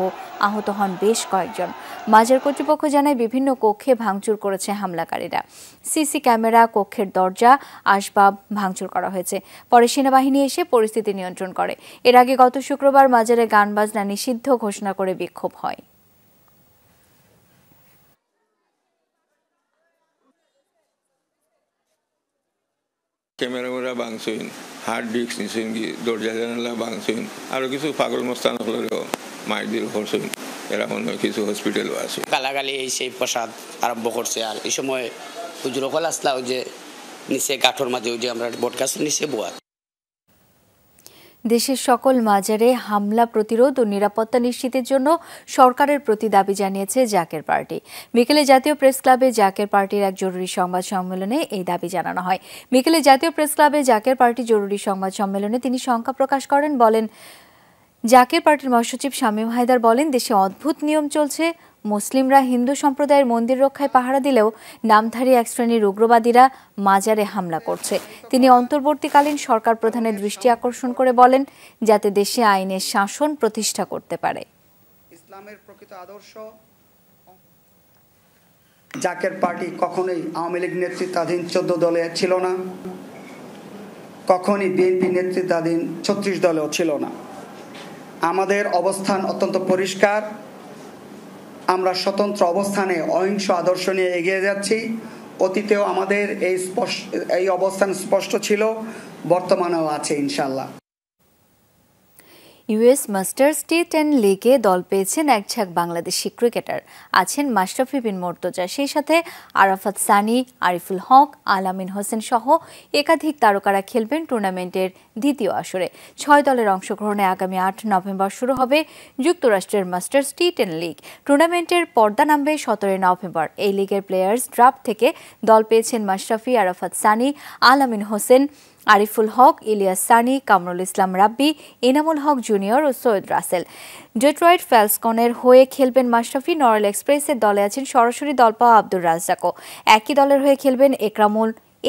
আহত হন বেশ কয়েকজন। মাজার কর্তৃপক্ষ জানায়, বিভিন্ন কক্ষে ভাঙচুর করেছে হামলাকারীরা। সিসি ক্যামেরা, কক্ষের দরজা, আসবাব ভাঙচুর করা হয়েছে। পরে সেনাবাহিনী এসে পরিস্থিতি নিয়ন্ত্রণ করে। এর আগে গত শুক্রবার মাজারে গান বাজনা নিষিদ্ধ ঘোষণা করে বিক্ষোভ হয়। ক্যামেরা ভাঙছুন, হার্ড ডিস্ক নিছুন, দরজা জানালা ভাঙছুন, আরো কিছু পাগল মস্তান হলেও মাইক দিয়ে করছুন। এরকম কিছু হসপিটালও আছে। গালাগালি এই সেই প্রসাদ আরম্ভ করছে। আর এই সময় হুজুরকল আসলা ওই যে নিচে গাঠোর মাঝে ওই যে আমরা বটগাছের নিচে বোয়া। দেশের সকল মাজারে হামলা প্রতিরোধ ও নিরাপত্তা নিশ্চিতের জন্য সরকারের প্রতি দাবি জানিয়েছে জাকের পার্টি। বিকেলে জাতীয় প্রেস ক্লাবে জাকের পার্টির এক জরুরি সংবাদ সম্মেলনে এই দাবি জানানো হয়। বিকেলে জাতীয় প্রেস ক্লাবে জাকের পার্টি জরুরি সংবাদ সম্মেলনে তিনি শঙ্কা প্রকাশ করেন। বলেন, জাকের পার্টির মহাসচিব শামীম হায়দার বলেন, দেশে অদ্ভুত নিয়ম চলছে। মুসলিমরা হিন্দু সম্প্রদায়ের মন্দির রক্ষায় পাহারা দিলেও নামধারী এক শ্রেণীর উগ্রবাদীরা মাজারে হামলা করছে। তিনি অন্তর্বর্তীকালীন সরকার প্রধানের দৃষ্টি আকর্ষণ করে বলেন, যাতে দেশে আইনের শাসন প্রতিষ্ঠা করতে পারে। ইসলামের প্রকৃত আদর্শ জাকের পার্টি কখনোই আওয়ামী লীগ নেতৃত্বাধীন 14 দলে ছিল না, কখনই বিএনপি নেতৃত্বাধীন 36 দলেও ছিল না। আমাদের অবস্থান অত্যন্ত পরিষ্কার। আমরা স্বতন্ত্র অবস্থানে অহিংস আদর্শ নিয়ে এগিয়ে যাচ্ছি। অতীতেও আমাদের এই অবস্থান স্পষ্ট ছিল, বর্তমানেও আছে ইনশাআল্লাহ। ইউএস মাস্টার্স টি10 লিগে দল পেয়েছেন এক ঝাঁক বাংলাদেশি ক্রিকেটার। আছেন মাশরাফি বিন মুর্তজা, সেই সাথে আরাফাত সানি, আরিফুল হক, আলামিন হোসেন সহ একাধিক তারকারা খেলবেন টুর্নামেন্টের দ্বিতীয় আসরে। 6 দলের অংশগ্রহণে আগামী 8 নভেম্বর শুরু হবে যুক্তরাষ্ট্রের মাস্টার্স টি10 লিগ। টুর্নামেন্টের পর্দা নামবে 17 নভেম্বর। এই লিগের প্লেয়ার্স ড্রাফট থেকে দল পেয়েছেন মাশরাফি, আরাফাত সানি, আলামিন হোসেন, আরিফুল হক, ইলিয়াস সানি, কামরুল ইসলাম রাব্বি, এনামুল হক জুনিয়র ও সৈয়দ রাসেল। ডেট্রয়েট ফ্যালসকনের হয়ে খেলবেন মাশরাফি। নরেল এক্সপ্রেসের দলে আছেন সরাসরি দল পাওয়া আব্দুর রাজ্জাকও। একই দলের হয়ে খেলবেন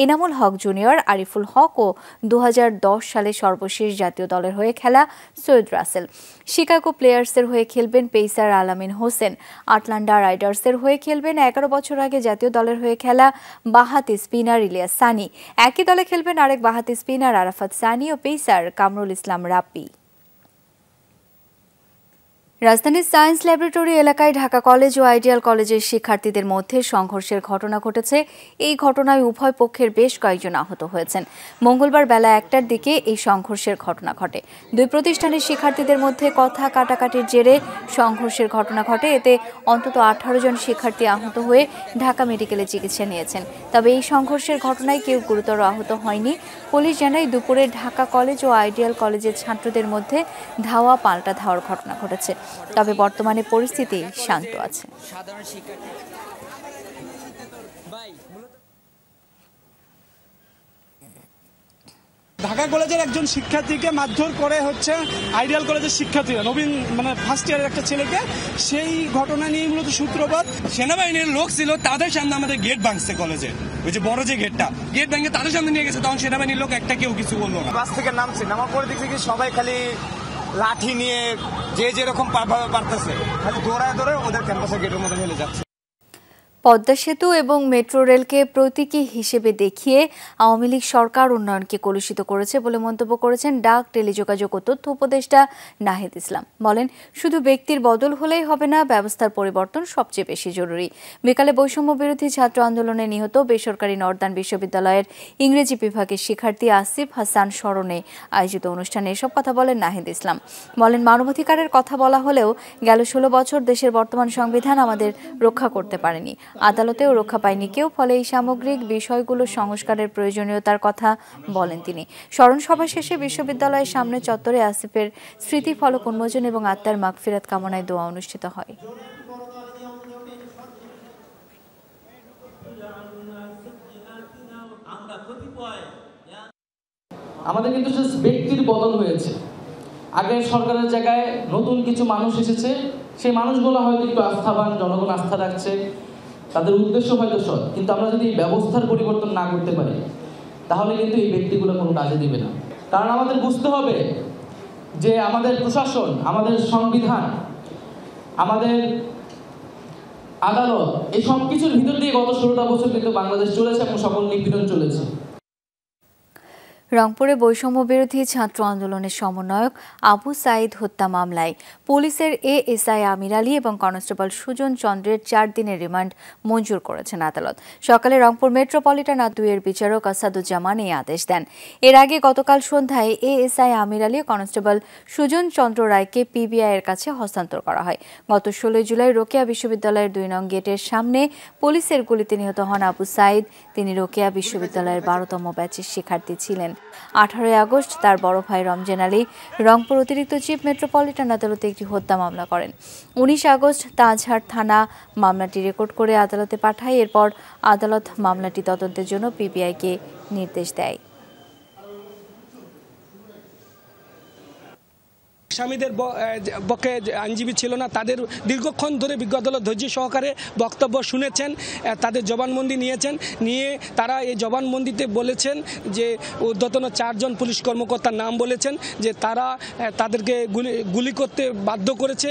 এনামুল হক জুনিয়র, আরিফুল হক ও 2010 সালে সর্বশেষ জাতীয় দলের হয়ে খেলা সৈয়দ রাসেল। শিকাগো প্লেয়ার্সের হয়ে খেলবেন পেসার আলামিন হোসেন। আটলান্টা রাইডার্সের হয়ে খেলবেন 11 বছর আগে জাতীয় দলের হয়ে খেলা বাঁহাতি স্পিনার ইলিয়াস সানি। একই দলে খেলবেন আরেক বাঁহাতি স্পিনার আরাফাত সানি ও পেসার কামরুল ইসলাম রাব্বি। রাজধানীর সায়েন্স ল্যাবরেটরি এলাকায় ঢাকা কলেজ ও আইডিয়াল কলেজের শিক্ষার্থীদের মধ্যে সংঘর্ষের ঘটনা ঘটেছে। এই ঘটনায় উভয় পক্ষের বেশ কয়েকজন আহত হয়েছেন। মঙ্গলবার বেলা 1টার দিকে এই সংঘর্ষের ঘটনা ঘটে। দুই প্রতিষ্ঠানের শিক্ষার্থীদের মধ্যে কথা কাটাকাটির জেরে সংঘর্ষের ঘটনা ঘটে। এতে অন্তত 18 জন শিক্ষার্থী আহত হয়ে ঢাকা মেডিকেলে চিকিৎসা নিয়েছেন। তবে এই সংঘর্ষের ঘটনায় কেউ গুরুতর আহত হয়নি। পুলিশ জানায়, দুপুরে ঢাকা কলেজ ও আইডিয়াল কলেজের ছাত্রদের মধ্যে ধাওয়া পাল্টা ধাওয়ার ঘটনা ঘটেছে। তবে বর্তমানে পরিস্থিতি শান্ত আছে। ঢাকা কলেজের একজন শিক্ষার্থীকে মারধর করে হচ্ছে আইডিয়াল কলেজের শিক্ষার্থীরা, নবীন ফার্স্ট ইয়ারের একটা ছেলেকে। সেই ঘটনা নিয়ে মূলত সূত্রপাত। সেনাবাহিনীর লোক ছিল, তাদের সামনে আমাদের গেট ভাঙছে কলেজে, ওই যে বড় যে গেট ভাঙে তাদের সামনে নিয়ে গেছে। তখন সেনাবাহিনীর লোক একটা কেউ কিছু বললো না। বাস থেকে নামছে, নামার পরে দেখছি কি সবাই খালি লাঠি নিয়ে যে যেরকম পারতেছে খালি দৌড়ায় ওদের ক্যাম্পাসের গেটের মধ্যে ফেলে যাচ্ছে। পদ্মা সেতু এবং মেট্রো রেলকে প্রতীকী হিসেবে দেখিয়ে আওয়ামী লীগ সরকার উন্নয়নকে কলুষিত করেছে বলে মন্তব্য করেছেন ডাক, টেলিযোগাযোগ ও তথ্য উপদেষ্টা নাহিদ ইসলাম। বলেন, শুধু ব্যক্তির বদল হলেই হবে না, ব্যবস্থার পরিবর্তন সবচেয়ে বেশি জরুরি। বিকালে বৈষম্য বিরোধী ছাত্র আন্দোলনে নিহত বেসরকারি নর্দান বিশ্ববিদ্যালয়ের ইংরেজি বিভাগের শিক্ষার্থী আসিফ হাসান স্মরণে আয়োজিত অনুষ্ঠানে এসব কথা বলেন নাহিদ ইসলাম। বলেন, মানবাধিকারের কথা বলা হলেও গেল 16 বছর দেশের বর্তমান সংবিধান আমাদের রক্ষা করতে পারেনি, আদালতেও রক্ষা পায়নি কেউ। ফলে এই সামগ্রিক বিষয়গুলো সংস্কারের প্রয়োজনীয়তার কথা বলেন তিনি। স্মরণ সভা শেষে বিশ্ববিদ্যালয়ের সামনে চত্বরে আসিফের স্মৃতি ফলক উন্মোচন এবং আত্মার মাগফিরাত কামনায় দোয়া অনুষ্ঠিত হয়। আমাদের কিন্তু ব্যক্তির বদল হয়েছে। আগের সরকারের জায়গায় নতুন কিছু মানুষ এসেছে, সেই মানুষগুলো হয়তো একটু আস্থাবান, জনগণ আস্থা রাখছে, তাদের উদ্দেশ্য হয়তো সৎ। কিন্তু আমরা যদি ব্যবস্থার পরিবর্তন না করতে পারি তাহলে কিন্তু এই ব্যক্তিগুলো কোনো কাজে দিবে না। কারণ আমাদের বুঝতে হবে যে আমাদের প্রশাসন, আমাদের সংবিধান, আমাদের আদালত, এই সব কিছুর ভিতর দিয়ে গত 16টা বছর কিন্তু বাংলাদেশ চলেছে এবং সকল নিপীড়ন চলেছে। রংপুরে বৈষম্য বিরোধী ছাত্র আন্দোলনের সমন্বয়ক আবু সাইদ হত্যা মামলায় পুলিশের এএসআই আমির আলী এবং কনস্টেবল সুজন চন্দ্রের 4 দিনের রিমান্ড মঞ্জুর করেছেন আদালত। সকালে রংপুর মেট্রোপলিটন 2-এর বিচারক আসাদুজ্জামান এই আদেশ দেন। এর আগে গতকাল সন্ধ্যায় এএসআই আমির আলী ও কনস্টেবল সুজন চন্দ্র রায়কে পিবিআই এর কাছে হস্তান্তর করা হয়। গত 16 জুলাই রোকেয়া বিশ্ববিদ্যালয়ের 2 নং গেটের সামনে পুলিশের গুলিতে নিহত হন আবু সাইদ। তিনি রোকেয়া বিশ্ববিদ্যালয়ের 12তম ব্যাচের শিক্ষার্থী ছিলেন। 18 আগস্ট তার বড় ভাই রমজান আলী রংপুর অতিরিক্ত চিফ মেট্রোপলিটন আদালতে একটি হত্যা মামলা করেন। 19 আগস্ট তাজহাট থানা মামলাটি রেকর্ড করে আদালতে পাঠায়। এরপর আদালত মামলাটি তদন্তের জন্য পিবিআইকে নির্দেশ দেয়। স্বামীদের পক্ষে আইনজীবী ছিল না, তাদের দীর্ঘক্ষণ ধরে বিজ্ঞ আদালত ধৈর্য সহকারে বক্তব্য শুনেছেন, তাদের জবানবন্দি নিয়েছেন। নিয়ে তারা এই জবানবন্দিতে বলেছেন যে ঊর্ধ্বতন 4 জন পুলিশ কর্মকর্তার নাম বলেছেন যে তারা তাদেরকে গুলি করতে বাধ্য করেছে।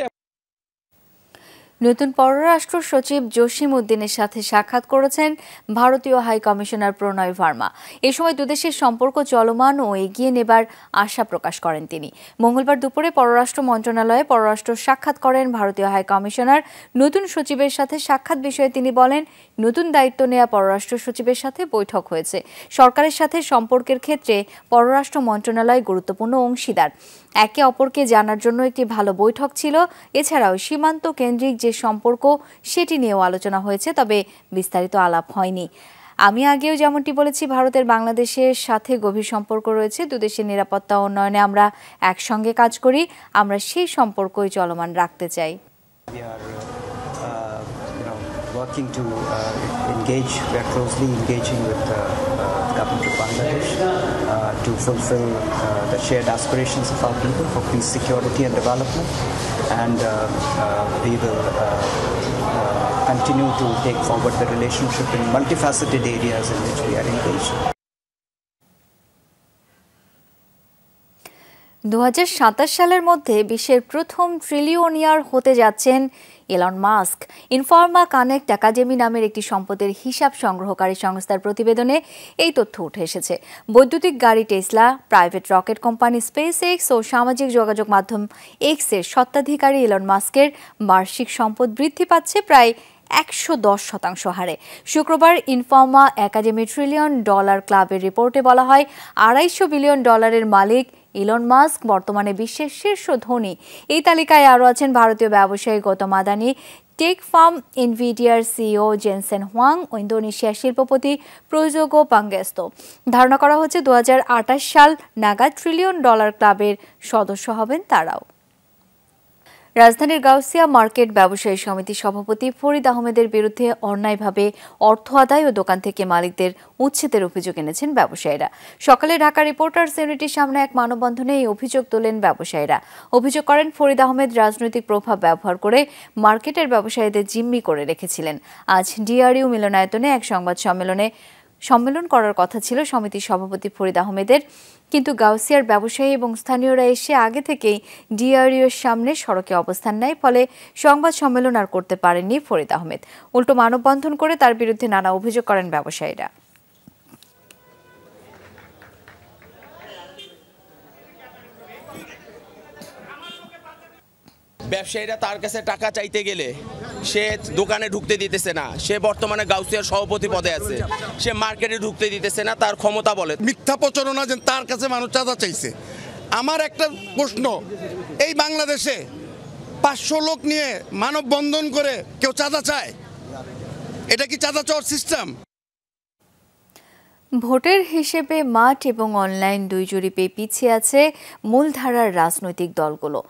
নতুন পররাষ্ট্র সচিব জসিম উদ্দিনের সাথে সাক্ষাৎ করেছেন ভারতীয় হাই কমিশনার প্রণয় ভার্মা। এই সময় দুদেশের সম্পর্ক চলমান ও এগিয়ে নেবার আশা প্রকাশ করেন তিনি। মঙ্গলবার দুপুরে পররাষ্ট্র মন্ত্রণালয়ে পররাষ্ট্র সাক্ষাৎ করেন ভারতীয় হাই কমিশনার। নতুন সচিবের সাথে সাক্ষাৎ বিষয়ে তিনি বলেন, নতুন দায়িত্ব নেওয়া পররাষ্ট্র সচিবের সাথে বৈঠক হয়েছে। সরকারের সাথে সম্পর্কের ক্ষেত্রে পররাষ্ট্র মন্ত্রণালয় গুরুত্বপূর্ণ অংশীদার। একে অপরকে জানার জন্য একটি ভালো বৈঠক ছিল। এছাড়াও সীমান্ত কেন্দ্রিক যে সম্পর্ক সেটি নিয়েও আলোচনা হয়েছে, তবে বিস্তারিত আলাপ হয়নি। আমি আগেও যেমনটি বলেছি, ভারতের বাংলাদেশের সাথে গভীর সম্পর্ক রয়েছে। দুদেশের নিরাপত্তা উন্নয়নে আমরা একসঙ্গে কাজ করি। আমরা সেই সম্পর্কই চলমান রাখতে চাই। Working to engage, we are closely engaging with the government of Bangladesh to fulfill the shared aspirations of our people for peace, security and development, and we will continue to take forward the relationship in multifaceted areas in which we are engaged. 2027 সালের মধ্যে বিশ্বের প্রথম trillionaire হতে যাচ্ছেন Elon Musk. Informa connect academy নামের একটি সম্পদের হিসাব সংগ্রহকারী সংস্থার প্রতিবেদনে এই তথ্য উঠে এসেছে। বৈদ্যুতিক গাড়ি Tesla, private rocket company SpaceX ও সামাজিক যোগাযোগ মাধ্যম এক্সের স্বত্বাধিকারী এলন মাস্কের বার্ষিক সম্পদ বৃদ্ধি পাচ্ছে প্রায় 110% হারে। শুক্রবার ইনফর্মা একাডেমি ট্রিলিয়ন ডলার ক্লাবের রিপোর্টে বলা হয়, $250 বিলিয়ন মালিক ইলন মাস্ক বর্তমানে বিশ্বের শীর্ষ ধনী। এই তালিকায় আরও আছেন ভারতীয় ব্যবসায়ী গৌতম আদানি, টেক ফার্ম এনভিডিয়ার সিইও জেনসেন হুয়াং ও ইন্দোনেশিয়ার শিল্পপতি প্রযোগো পাঙ্গেস্তো। ধারণা করা হচ্ছে 2028 সাল নাগাদ ট্রিলিয়ন ডলার ক্লাবের সদস্য হবেন তারাও। রাজধানীর গাউসিয়া মার্কেট ব্যবসায়ী সমিতির সভাপতি ফরিদ আহমেদের বিরুদ্ধে অন্যায়ভাবে অর্থ আদায় ও দোকান থেকে মালিকদের উচ্ছেদের অভিযোগ এনেছেন ব্যবসায়ীরা। সকালে ঢাকা রিপোর্টার্স ইউনিটির সামনে এক মানববন্ধনে এই অভিযোগ তোলেন ব্যবসায়ীরা। অভিযোগ করেন ফরিদ আহমেদ রাজনৈতিক প্রভাব ব্যবহার করে মার্কেটের ব্যবসায়ীদের জিম্মি করে রেখেছিলেন। আজ ডিআরইউ মিলনায়তনে এক সংবাদ সম্মেলন করার কথা ছিল সমিতির সভাপতি ফরিদ আহমেদের, কিন্তু গাউসিয়ার ব্যবসায়ী এবং স্থানীয়রা এসে আগে থেকেই ডিআরইউ এর সামনে সড়কে অবস্থান নেয়। ফলে সংবাদ সম্মেলন আর করতে পারেননি ফরিদ আহমেদ। উল্টো মানববন্ধন করে তার বিরুদ্ধে নানা অভিযোগ করেন ব্যবসায়ীরা। ব্যবসায়ীরা তার কাছে টাকা চাইতে গেলে সে দোকানে ঢুকতে দিতেছে না। সে বর্তমানে গাউসিয়ার সভাপতি পদে আছে, সে মার্কেটে ঢুকতে দিতেছে না। তার ক্ষমতা বলে মিথ্যা প্রচারণা যে তার কাছে মানুষ চাঁদা চাইছে। আমার একটা প্রশ্ন, এই বাংলাদেশে 500 লোক নিয়ে মানববন্ধন করে কেউ চাঁদা চায়? এটা কি চাঁদা চাওয়ার সিস্টেম? ভোটের হিসেবে মাঠ এবং অনলাইন 2 জরিপে পিছিয়ে আছে মূলধারার রাজনৈতিক দলগুলো।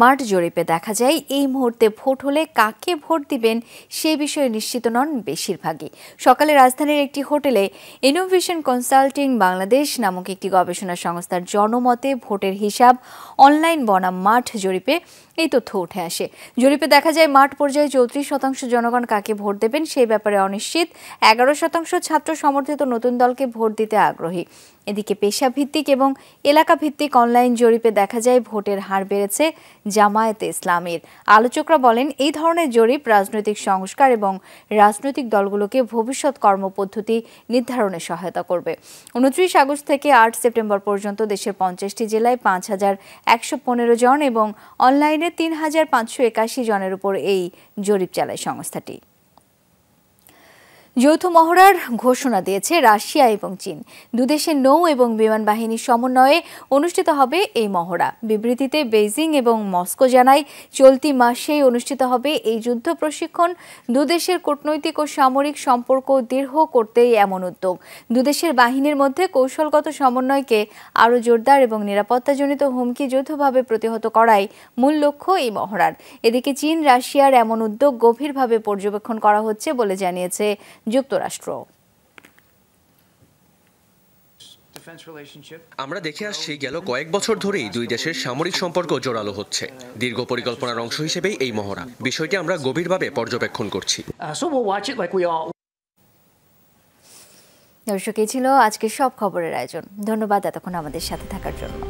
মাঠ জরিপে দেখা যায়, এই মুহূর্তে ভোট হলে কাকে ভোট দিবেন সে বিষয়ে নিশ্চিত নন বেশিরভাগই। সকালে রাজধানীর একটি হোটেলে ইনোভেশন কনসাল্টিং বাংলাদেশ নামক একটি গবেষণা সংস্থার জনমতে ভোটের হিসাব অনলাইন বনাম মাঠ জরিপে এই তথ্য উঠে আসে। জরিপে দেখা যায়, মাঠ পর্যায়ে 34% জনগণ কাকে ভোট দেবেন সেই ব্যাপারে অনিশ্চিত। 11% ছাত্র সমর্থিত নতুন দলকে ভোট দিতে আগ্রহী। এদিকে পেশাভিত্তিক এবং এলাকাভিত্তিক অনলাইন জরিপে দেখা যায় ভোটের হার বেড়েছে জামায়াতে ইসলামীর। আলোচকরা বলেন, এই ধরনের জরিপ রাজনৈতিক সংস্কার এবং রাজনৈতিক দলগুলোকে ভবিষ্যৎ কর্মপদ্ধতি নির্ধারণে সহায়তা করবে। 29 আগস্ট থেকে 8 সেপ্টেম্বর পর্যন্ত দেশের 50টি জেলায় 5115 জন এবং অনলাইনে 3581 জনের উপর এই জরিপ চালায় সংস্থাটি। যৌথ মহড়ার ঘোষণা দিয়েছে রাশিয়া এবং চীন। দুদেশের নৌ এবং বিমান বাহিনীর সমন্বয়ে অনুষ্ঠিত হবে এই মহড়া। বিবৃতিতে বেইজিং এবং মস্কো জানায়, চলতি মাসেই অনুষ্ঠিত হবে এই যুদ্ধ প্রশিক্ষণ। দুদেশের কূটনৈতিক ও সামরিক সম্পর্ক দৃঢ় করতেই এমন উদ্যোগ। দুদেশের বাহিনীর মধ্যে কৌশলগত সমন্বয়কে আরও জোরদার এবং নিরাপত্তাজনিত হুমকি যৌথভাবে প্রতিহত করাই মূল লক্ষ্য এই মহড়ার। এদিকে চীন রাশিয়ার এমন উদ্যোগ গভীরভাবে পর্যবেক্ষণ করা হচ্ছে বলে জানিয়েছে যুক্তরাষ্ট্র। আমরা দেখে আসছি গেল কয়েক বছর ধরেই দুই দেশের সামরিক সম্পর্ক জোরালো হচ্ছে। দীর্ঘ পরিকল্পনার অংশ হিসেবেই এই মহড়া। বিষয়টি আমরা গভীরভাবে পর্যবেক্ষণ করছি। দর্শক, এই ছিল আজকের সব খবরের আয়োজন। ধন্যবাদ এতক্ষণ আমাদের সাথে থাকার জন্য।